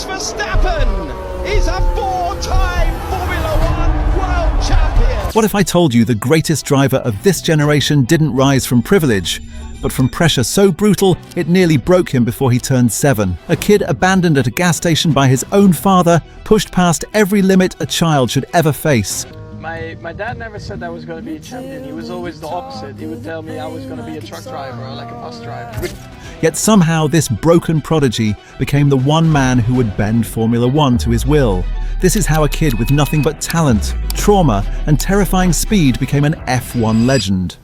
Max Verstappen is a four-time Formula One world champion. What if I told you the greatest driver of this generation didn't rise from privilege, but from pressure so brutal it nearly broke him before he turned 7? A kid abandoned at a gas station by his own father, pushed past every limit a child should ever face. My dad never said I was going to be a champion. He was always the opposite. He would tell me I was going to be a truck driver or like a bus driver. Yet somehow this broken prodigy became the one man who would bend Formula One to his will. This is how a kid with nothing but talent, trauma, and terrifying speed became an F1 legend.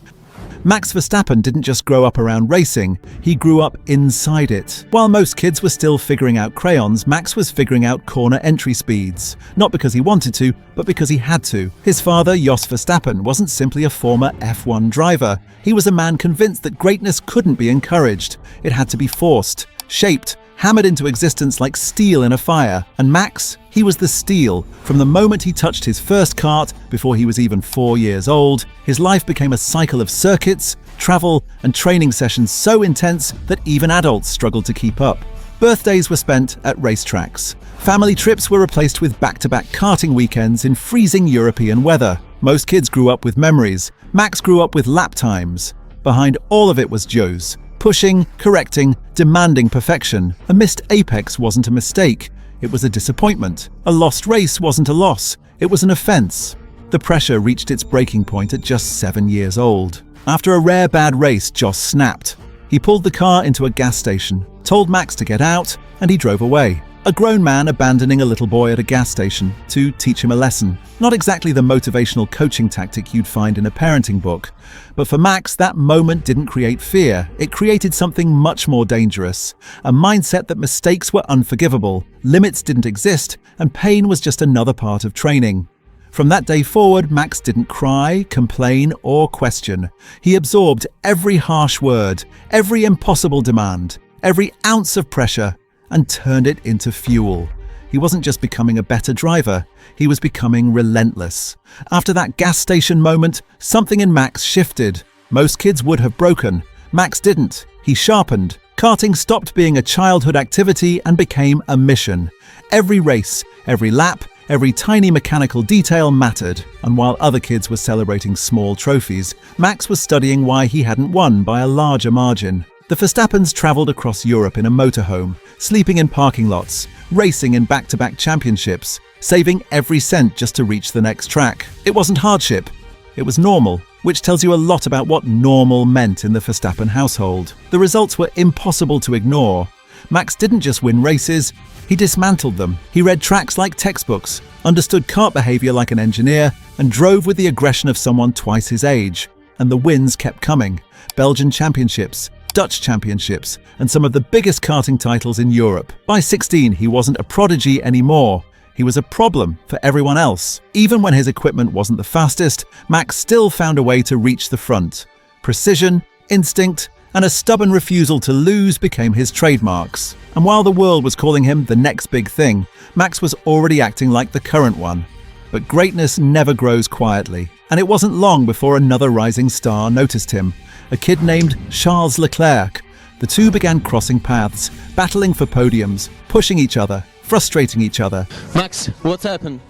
Max Verstappen didn't just grow up around racing, he grew up inside it. While most kids were still figuring out crayons, Max was figuring out corner entry speeds. Not because he wanted to, but because he had to. His father, Jos Verstappen, wasn't simply a former F1 driver. He was a man convinced that greatness couldn't be encouraged. It had to be forced, shaped, hammered into existence like steel in a fire. And Max, he was the steel. From the moment he touched his first kart, before he was even 4 years old, his life became a cycle of circuits, travel, and training sessions so intense that even adults struggled to keep up. Birthdays were spent at racetracks. Family trips were replaced with back-to-back karting weekends in freezing European weather. Most kids grew up with memories. Max grew up with lap times. Behind all of it was Joe's. Pushing, correcting, demanding perfection. A missed apex wasn't a mistake. It was a disappointment. A lost race wasn't a loss. It was an offense. The pressure reached its breaking point at just 7 years old. After a rare bad race, Jos snapped. He pulled the car into a gas station, told Max to get out, and he drove away. A grown man abandoning a little boy at a gas station to teach him a lesson. Not exactly the motivational coaching tactic you'd find in a parenting book. But for Max, that moment didn't create fear. It created something much more dangerous. A mindset that mistakes were unforgivable, limits didn't exist, and pain was just another part of training. From that day forward, Max didn't cry, complain, or question. He absorbed every harsh word, every impossible demand, every ounce of pressure, and turned it into fuel. He wasn't just becoming a better driver, he was becoming relentless. After that gas station moment, something in Max shifted. Most kids would have broken. Max didn't. He sharpened. Karting stopped being a childhood activity and became a mission. Every race, every lap, every tiny mechanical detail mattered. And while other kids were celebrating small trophies, Max was studying why he hadn't won by a larger margin. The Verstappens travelled across Europe in a motorhome, sleeping in parking lots, racing in back-to-back championships, saving every cent just to reach the next track. It wasn't hardship, it was normal, which tells you a lot about what normal meant in the Verstappen household. The results were impossible to ignore. Max didn't just win races, he dismantled them. He read tracks like textbooks, understood kart behaviour like an engineer, and drove with the aggression of someone twice his age. And the wins kept coming. Belgian championships, Dutch championships, and some of the biggest karting titles in Europe. By 16, he wasn't a prodigy anymore. He was a problem for everyone else. Even when his equipment wasn't the fastest, Max still found a way to reach the front. Precision, instinct, and a stubborn refusal to lose became his trademarks. And while the world was calling him the next big thing, Max was already acting like the current one. But greatness never grows quietly, and it wasn't long before another rising star noticed him. A kid named Charles Leclerc. The two began crossing paths, battling for podiums, pushing each other, frustrating each other. Max, what happened?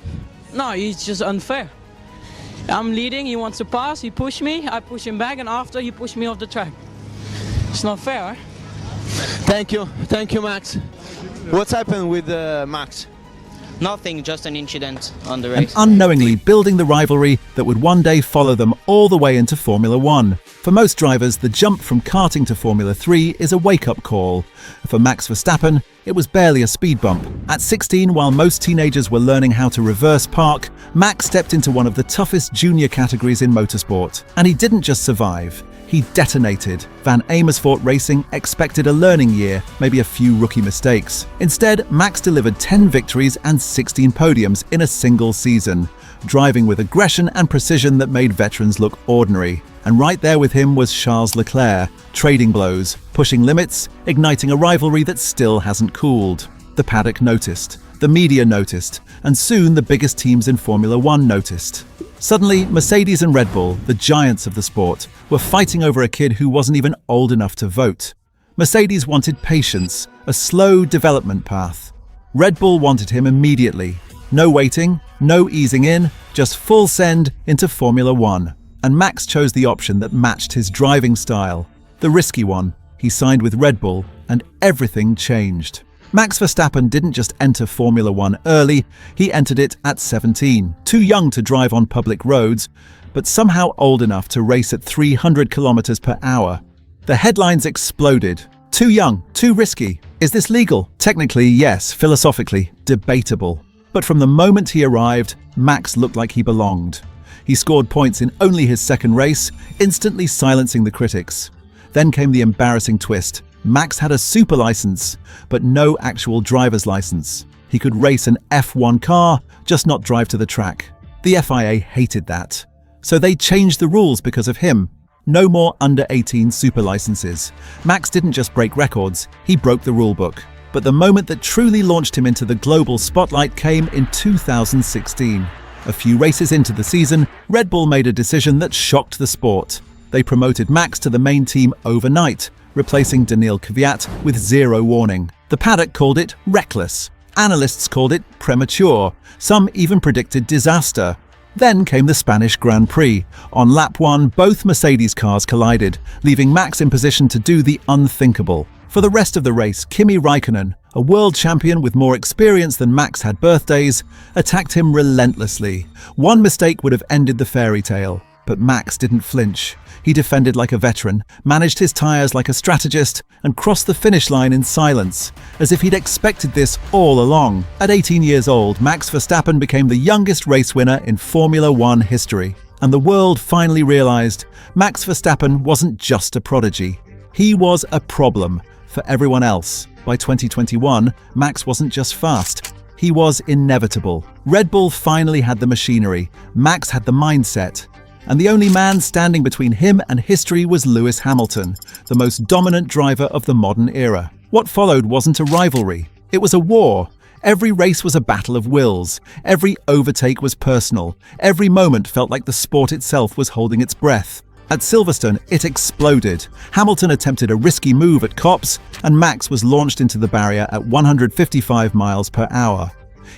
No, it's just unfair. I'm leading, he wants to pass, he pushed me, I push him back, and after he pushed me off the track. It's not fair, eh? Thank you, Max. What happened with Max? Nothing, just an incident on the race. And unknowingly building the rivalry that would one day follow them all the way into Formula One. For most drivers, the jump from karting to Formula 3 is a wake-up call. For Max Verstappen, it was barely a speed bump. At 16, while most teenagers were learning how to reverse park, Max stepped into one of the toughest junior categories in motorsport. And he didn't just survive. He detonated. Van Amersfoort Racing expected a learning year, maybe a few rookie mistakes. Instead, Max delivered 10 victories and 16 podiums in a single season, driving with aggression and precision that made veterans look ordinary. And right there with him was Charles Leclerc, trading blows, pushing limits, igniting a rivalry that still hasn't cooled. The paddock noticed, the media noticed, and soon the biggest teams in Formula One noticed. Suddenly, Mercedes and Red Bull, the giants of the sport, were fighting over a kid who wasn't even old enough to vote. Mercedes wanted patience, a slow development path. Red Bull wanted him immediately. No waiting, no easing in, just full send into Formula One. And Max chose the option that matched his driving style. The risky one. He signed with Red Bull, and everything changed. Max Verstappen didn't just enter Formula One early, he entered it at 17, too young to drive on public roads, but somehow old enough to race at 300 kilometers per hour. The headlines exploded. Too young, too risky. Is this legal? Technically, yes. Philosophically, debatable. But from the moment he arrived, Max looked like he belonged. He scored points in only his second race, instantly silencing the critics. Then came the embarrassing twist. Max had a super license, but no actual driver's license. He could race an F1 car, just not drive to the track. The FIA hated that. So they changed the rules because of him. No more under-18 super licenses. Max didn't just break records, he broke the rulebook. But the moment that truly launched him into the global spotlight came in 2016. A few races into the season, Red Bull made a decision that shocked the sport. They promoted Max to the main team overnight, replacing Daniil Kvyat with zero warning. The paddock called it reckless. Analysts called it premature. Some even predicted disaster. Then came the Spanish Grand Prix. On lap 1, both Mercedes cars collided, leaving Max in position to do the unthinkable. For the rest of the race, Kimi Raikkonen, a world champion with more experience than Max had birthdays, attacked him relentlessly. One mistake would have ended the fairy tale. But Max didn't flinch. He defended like a veteran, managed his tyres like a strategist, and crossed the finish line in silence, as if he'd expected this all along. At 18 years old, Max Verstappen became the youngest race winner in Formula One history. And the world finally realized Max Verstappen wasn't just a prodigy. He was a problem for everyone else. By 2021, Max wasn't just fast. He was inevitable. Red Bull finally had the machinery. Max had the mindset. And the only man standing between him and history was Lewis Hamilton, the most dominant driver of the modern era. What followed wasn't a rivalry. It was a war. Every race was a battle of wills. Every overtake was personal. Every moment felt like the sport itself was holding its breath. At Silverstone, it exploded. Hamilton attempted a risky move at Copse, and Max was launched into the barrier at 155 miles per hour.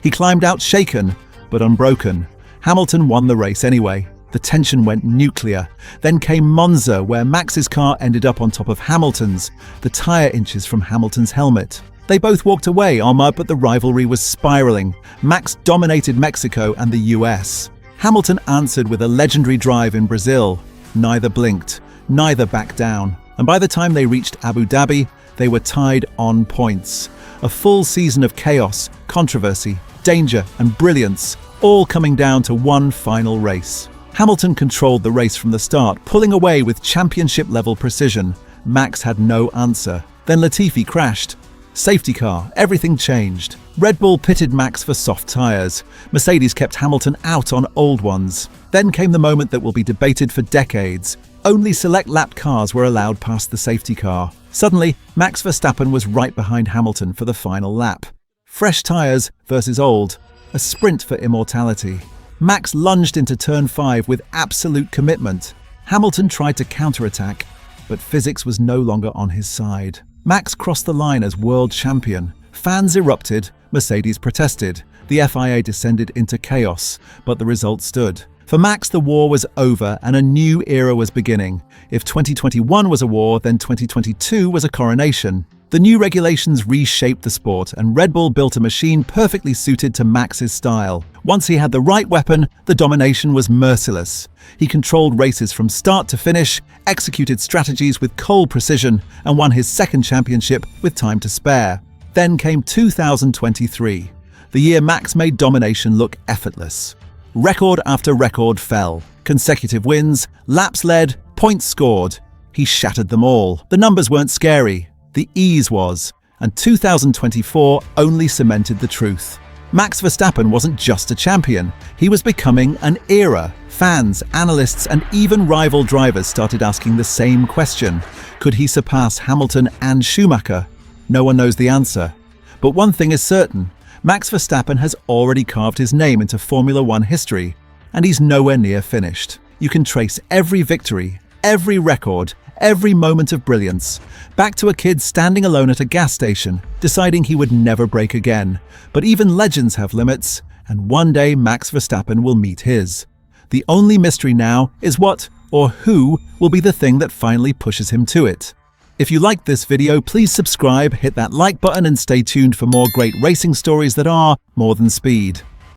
He climbed out shaken, but unbroken. Hamilton won the race anyway. The tension went nuclear. Then came Monza, where Max's car ended up on top of Hamilton's, the tyre inches from Hamilton's helmet. They both walked away en mud, but the rivalry was spiraling. Max dominated Mexico and the US. Hamilton answered with a legendary drive in Brazil. Neither blinked, neither backed down. And by the time they reached Abu Dhabi, they were tied on points. A full season of chaos, controversy, danger, and brilliance, all coming down to one final race. Hamilton controlled the race from the start, pulling away with championship-level precision. Max had no answer. Then Latifi crashed. Safety car, everything changed. Red Bull pitted Max for soft tyres. Mercedes kept Hamilton out on old ones. Then came the moment that will be debated for decades. Only select lap cars were allowed past the safety car. Suddenly, Max Verstappen was right behind Hamilton for the final lap. Fresh tyres versus old. A sprint for immortality. Max lunged into turn 5 with absolute commitment. Hamilton tried to counterattack, but physics was no longer on his side. Max crossed the line as world champion. Fans erupted, Mercedes protested. The FIA descended into chaos, but the result stood. For Max, the war was over and a new era was beginning. If 2021 was a war, then 2022 was a coronation. The new regulations reshaped the sport, and Red Bull built a machine perfectly suited to Max's style. Once he had the right weapon, the domination was merciless. He controlled races from start to finish, executed strategies with cold precision, and won his second championship with time to spare. Then came 2023, the year Max made domination look effortless. Record after record fell. Consecutive wins, laps led, points scored. He shattered them all. The numbers weren't scary. The ease was, and 2024 only cemented the truth. Max Verstappen wasn't just a champion, he was becoming an era. Fans, analysts, and even rival drivers started asking the same question. Could he surpass Hamilton and Schumacher? No one knows the answer. But one thing is certain, Max Verstappen has already carved his name into Formula One history, and he's nowhere near finished. You can trace every victory, every record, every moment of brilliance. Back to a kid standing alone at a gas station, deciding he would never brake again. But even legends have limits, and one day Max Verstappen will meet his. The only mystery now is what or who will be the thing that finally pushes him to it. If you liked this video, please subscribe, hit that like button and stay tuned for more great racing stories that are more than speed.